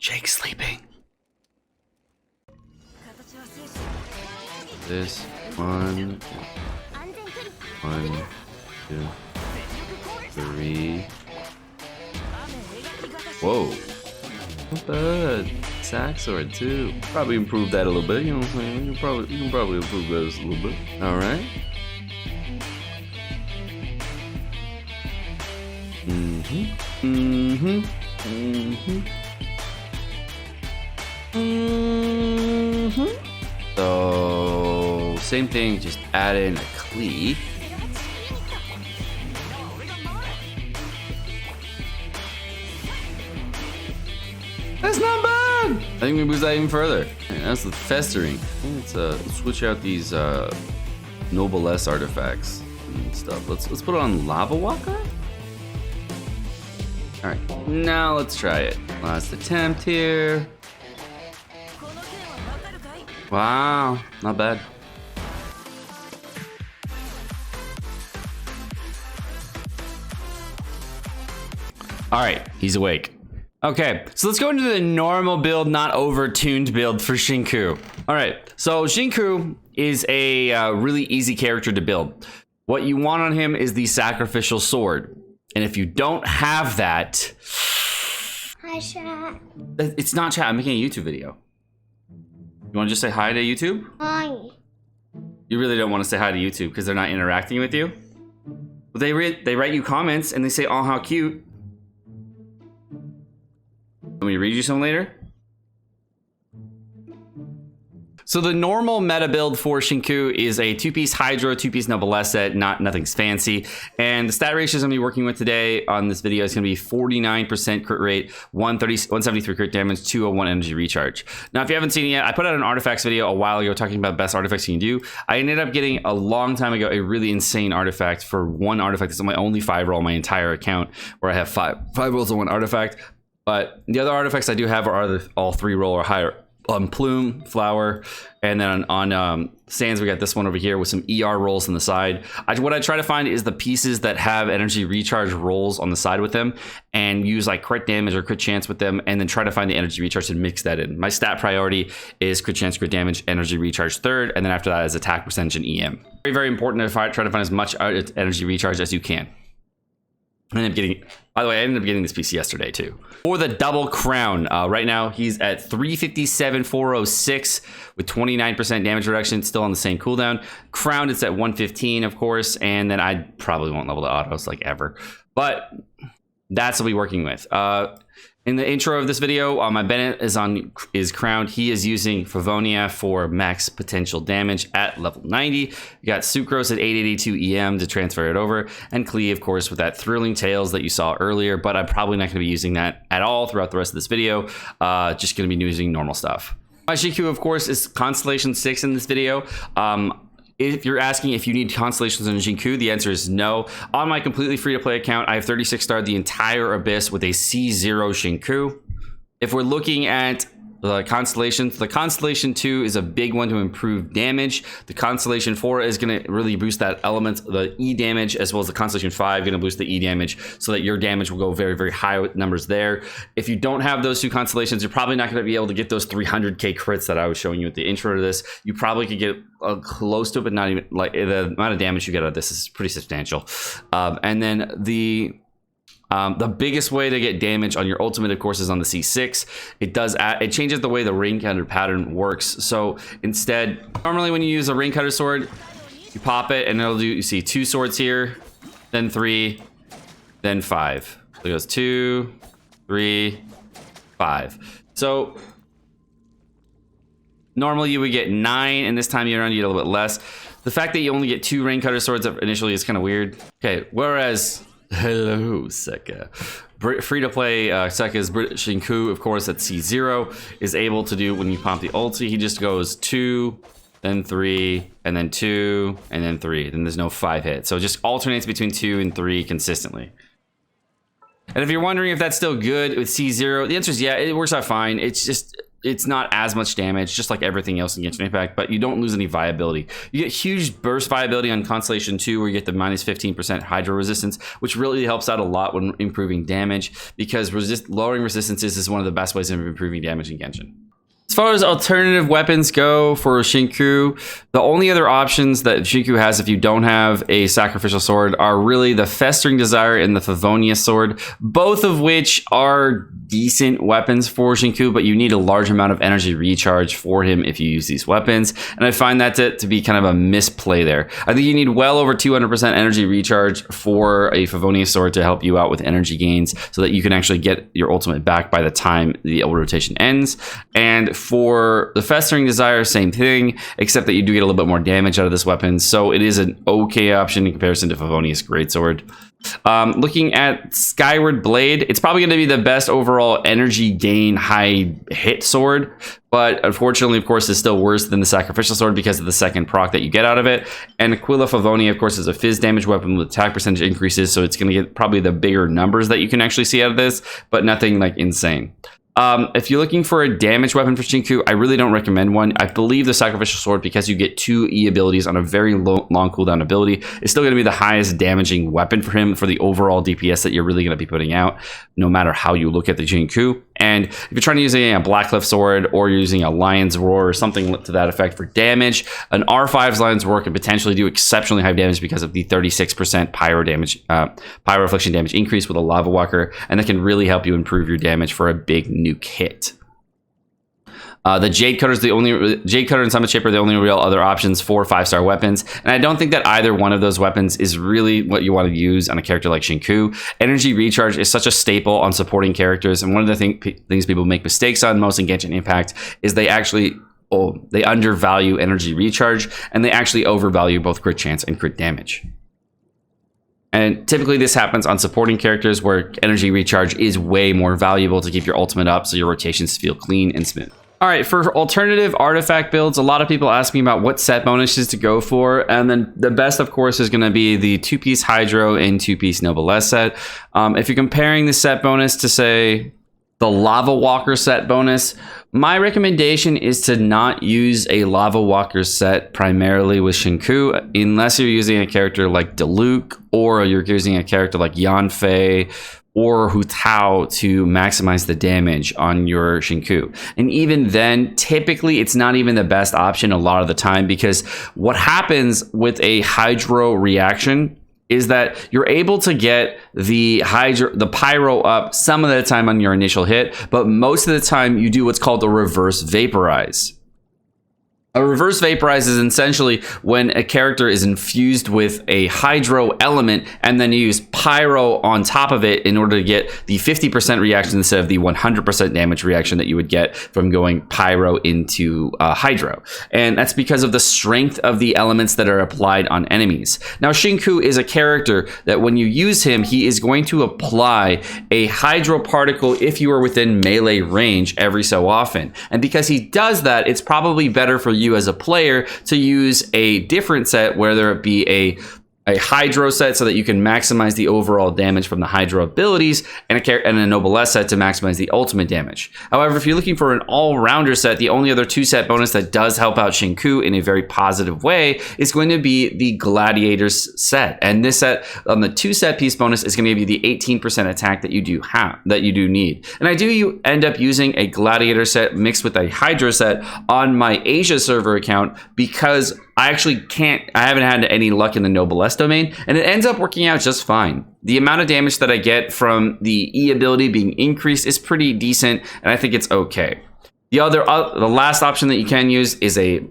Jake's sleeping. This one, 1, 2, 3. Whoa, not bad. Sack sword too. Probably improve that a little bit. You know what I'm saying? You can probably improve those a little bit. All right. So same thing, just add in a cleave. That's not bad. I think we boost that even further. And that's the festering. Let's switch out these noblesse artifacts and stuff. Let's put it on lava walker. All right, now let's try it. Last attempt here. Wow, not bad. All right, he's awake. Okay, so let's go into the normal build, not over-tuned build for Xingqiu. All right, so Xingqiu is a really easy character to build. What you want on him is the sacrificial sword. And if you don't have that... Hi, chat. It's not chat, I'm making a YouTube video. You want to just say hi to YouTube? Hi. You really don't want to say hi to YouTube because they're not interacting with you? Well, they write you comments and they say, oh, how cute. Let me read you some later. So the normal meta build for Xingqiu is a 2-piece Hydro, 2-piece Noblesse set, nothing's fancy. And the stat ratios I'm gonna be working with today on this video is gonna be 49% crit rate, 173 crit damage, 201 energy recharge. Now, if you haven't seen it yet, I put out an artifacts video a while ago talking about best artifacts you can do. I ended up getting a long time ago a really insane artifact for one artifact. It's my only 5 roll on my entire account where I have five rolls on one artifact. But the other artifacts I do have are all 3 roll or higher. Plume, flower, and then on sands we got this one over here with some ER rolls on the side. What I try to find is the pieces that have energy recharge rolls on the side with them and use like crit damage or crit chance with them, and then try to find the energy recharge and mix that in. My stat priority is crit chance, crit damage, energy recharge third, and then after that is attack percentage and EM. Very, very important to try to find as much energy recharge as you can. By the way, I ended up getting this piece yesterday too. For the double crown, right now he's at 357,406 with 29% damage reduction, still on the same cooldown. Crowned, it's at 115, of course, and then I probably won't level the autos like ever. But that's what we're working with. In the intro of this video, my Bennett is crowned. He is using Favonia for max potential damage at level 90. You got Sucrose at 882 EM to transfer it over, and Klee, of course, with that thrilling tails that you saw earlier. But I'm probably not going to be using that at all throughout the rest of this video. Just going to be using normal stuff. My Xingqiu, of course, is Constellation 6 in this video. If you're asking if you need constellations in Xingqiu, the answer is no. On my completely free-to-play account, I have 36 starred the entire Abyss with a C0 Xingqiu. If we're looking at the constellations, the Constellation 2 is a big one to improve damage. The Constellation 4 is going to really boost that element, the E damage, as well as the Constellation 5 going to boost the E damage so that your damage will go very, very high with numbers there. If you don't have those 2 constellations, you're probably not going to be able to get those 300k crits that I was showing you at the intro to this. You probably could get close to it, but not even, like, the amount of damage you get out of this is pretty substantial. And then the biggest way to get damage on your ultimate, of course, is on the C6. It changes the way the ring cutter pattern works. So instead, normally when you use a ring cutter sword, you pop it and it'll do, you see 2 swords here, then 3, then 5. So it goes 2, 3, 5. So normally you would get 9, and this time you get a little bit less. The fact that you only get 2 ring cutter swords initially is kind of weird. Okay, whereas hello, Seka. Free-to-play Seka's Xingqiu, of course, at C0, is able to do, when you pump the ulti, he just goes 2, then 3, and then 2, and then 3. Then there's no 5 hits. So it just alternates between 2 and 3 consistently. And if you're wondering if that's still good with C0, the answer is yeah, it works out fine. It's just, it's not as much damage, just like everything else in Genshin Impact, but you don't lose any viability. You get huge burst viability on Constellation 2, where you get the minus 15% hydro resistance, which really helps out a lot when improving damage, because lowering resistances is one of the best ways of improving damage in Genshin. As far as alternative weapons go for Xingqiu, the only other options that Xingqiu has if you don't have a sacrificial sword are really the Festering Desire and the Favonius sword, both of which are decent weapons for Xingqiu, but you need a large amount of energy recharge for him if you use these weapons, and I find that to be kind of a misplay there. I think you need well over 200% energy recharge for a Favonius sword to help you out with energy gains, so that you can actually get your ultimate back by the time the rotation ends. And for the Festering Desire, same thing, except that you do get a little bit more damage out of this weapon, so it is an okay option in comparison to Favonius Greatsword. Looking at Skyward Blade, it's probably going to be the best overall energy gain high hit sword, but unfortunately, of course, is still worse than the Sacrificial Sword because of the second proc that you get out of it. And Aquila Favonia, of course, is a fizz damage weapon with attack percentage increases, so it's going to get probably the bigger numbers that you can actually see out of this, but nothing like insane. If you're looking for a damage weapon for Xingqiu, I really don't recommend one. I believe the Sacrificial Sword, because you get 2 E abilities on a very long cooldown ability, is still going to be the highest damaging weapon for him for the overall DPS that you're really going to be putting out, no matter how you look at the Xingqiu. And if you're trying to use a Blackcliff Sword, or you're using a Lion's Roar or something to that effect for damage, an R5's Lion's Roar can potentially do exceptionally high damage because of the 36% pyro damage, pyro affliction damage increase with a Lava Walker, and that can really help you improve your damage for a big nuke hit. The Jade Cutter and Summit Shaper are the only real other options for 5-star weapons, and I don't think that either one of those weapons is really what you want to use on a character like Xingqiu. Energy recharge is such a staple on supporting characters, and one of the things people make mistakes on most in Genshin Impact is they undervalue energy recharge, and they actually overvalue both crit chance and crit damage. And typically this happens on supporting characters where energy recharge is way more valuable to keep your ultimate up, so your rotations feel clean and smooth. All right, for alternative artifact builds, a lot of people ask me about what set bonuses to go for, and then the best, of course, is going to be the 2-piece Hydro and 2-piece Noblesse set. If you're comparing the set bonus to, say, the Lava Walker set bonus, my recommendation is to not use a Lava Walker set primarily with Xingqiu, unless you're using a character like Diluc, or you're using a character like Yanfei, or Hu Tao to maximize the damage on your Xingqiu. And even then, typically it's not even the best option a lot of the time, because what happens with a Hydro reaction is that you're able to get the pyro up some of the time on your initial hit, but most of the time you do what's called a reverse vaporize. A reverse vaporize is essentially when a character is infused with a hydro element, and then you use pyro on top of it in order to get the 50% reaction instead of the 100% damage reaction that you would get from going pyro into hydro. And that's because of the strength of the elements that are applied on enemies. Now, Xingqiu is a character that when you use him, he is going to apply a hydro particle if you are within melee range every so often. And because he does that, it's probably better for you as a player to use a different set, whether it be a Hydro set so that you can maximize the overall damage from the Hydro abilities, and a Noblesse set to maximize the ultimate damage. However, if you're looking for an all-rounder set, the only other 2-set bonus that does help out Xingqiu in a very positive way is going to be the Gladiators set. And this set on the 2-set piece bonus is going to give you the 18% attack that you do need. And I do end up using a Gladiator set mixed with a Hydro set on my Asia server account, because I haven't had any luck in the Noblesse domain, and it ends up working out just fine. The amount of damage that I get from the E ability being increased is pretty decent, and I think it's okay. The last option that you can use is a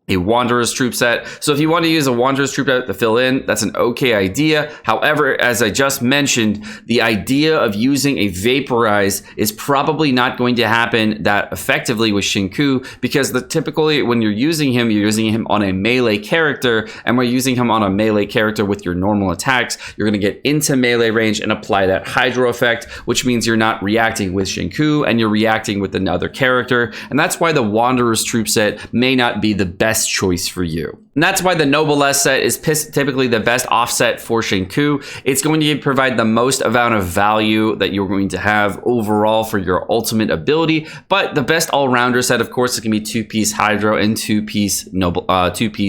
Wanderer's Troop set. So if you want to use a Wanderer's Troop set to fill in, that's an okay idea. However, as I just mentioned, the idea of using a Vaporize is probably not going to happen that effectively with Xingqiu, because typically when you're using him on a melee character, and we're using him on a melee character with your normal attacks, you're going to get into melee range and apply that Hydro effect, which means you're not reacting with Xingqiu and you're reacting with another character. And that's why the Wanderer's Troop set may not be the best best choice for you. And that's why the Noblesse set is typically the best offset for Xingqiu. It's going to provide the most amount of value that you're going to have overall for your ultimate ability. But the best all-rounder set, of course, is going to be two-piece Hydro and two-piece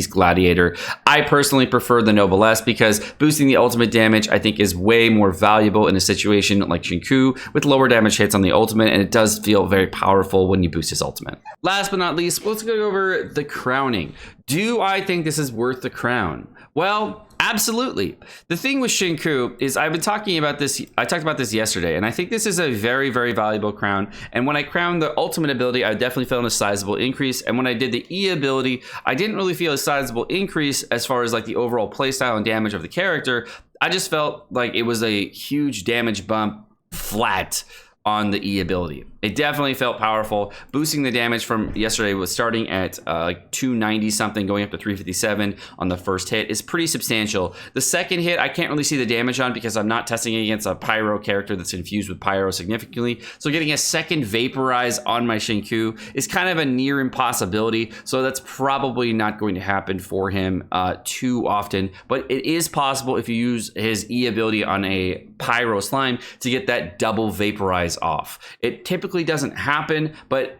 Gladiator. I personally prefer the Noblesse because boosting the ultimate damage, I think, is way more valuable in a situation like Xingqiu with lower damage hits on the ultimate, and it does feel very powerful when you boost his ultimate. Last but not least, let's go over the crowning. Do I think this is worth the crown? Well, absolutely. The thing with Xingqiu is I talked about this yesterday, and I think this is a very, very valuable crown. And when I crowned the ultimate ability, I definitely felt a sizable increase. And when I did the E ability, I didn't really feel a sizable increase as far as like the overall playstyle and damage of the character. I just felt like it was a huge damage bump flat on the E ability. It definitely felt powerful. Boosting the damage from yesterday was starting at like 290 something, going up to 357 on the first hit is pretty substantial. The second hit, I can't really see the damage on because I'm not testing it against a Pyro character that's infused with Pyro significantly. So getting a second Vaporize on my Xingqiu is kind of a near impossibility. So that's probably not going to happen for him too often. But it is possible if you use his E ability on a Pyro slime to get that double Vaporize off. It typically doesn't happen, but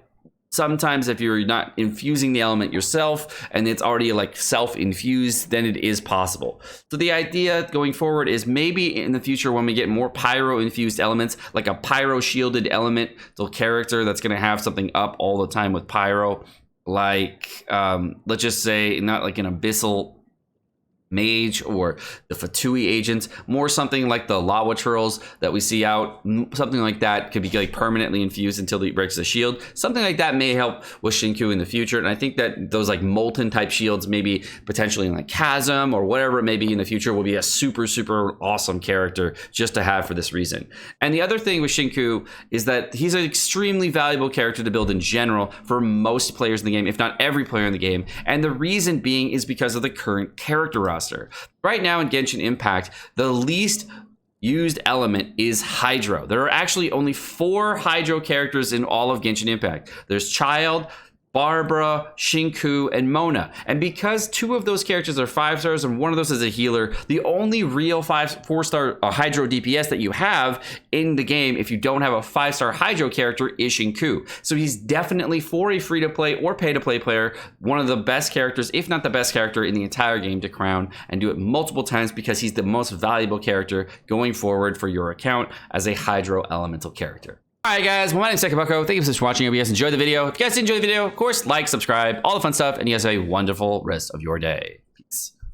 sometimes if you're not infusing the element yourself and it's already like self-infused, then it is possible. So the idea going forward is maybe in the future when we get more Pyro infused elements, like a Pyro shielded element, the character that's going to have something up all the time with Pyro, like let's just say not like an Abyssal Mage or the Fatui agents, more something like the Lava Turtles that we see out, something like that could be like permanently infused until it breaks the shield. Something like that may help with Xingqiu in the future, and I think that those like molten type shields, maybe potentially in like Chasm or whatever it may be in the future, will be a super awesome character just to have for this reason. And the other thing with Xingqiu is that he's an extremely valuable character to build in general for most players in the game, if not every player in the game, and the reason being is because of the current character roster. Right now in Genshin Impact, the least used element is Hydro. There are actually only 4 Hydro characters in all of Genshin Impact. There's Child, Barbara, Xingqiu, and Mona. And because 2 of those characters are 5 stars and 1 of those is a healer, the only real 4-star Hydro DPS that you have in the game, if you don't have a 5-star Hydro character, is Xingqiu. So he's definitely, for a free-to-play or pay-to-play player, one of the best characters, if not the best character in the entire game to crown and do it multiple times because he's the most valuable character going forward for your account as a Hydro elemental character. Alright guys, well, my name is Sekapoko. Thank you so much for watching. I hope you guys enjoyed the video. If you guys did enjoy the video, of course, like, subscribe, all the fun stuff, and you guys have a wonderful rest of your day.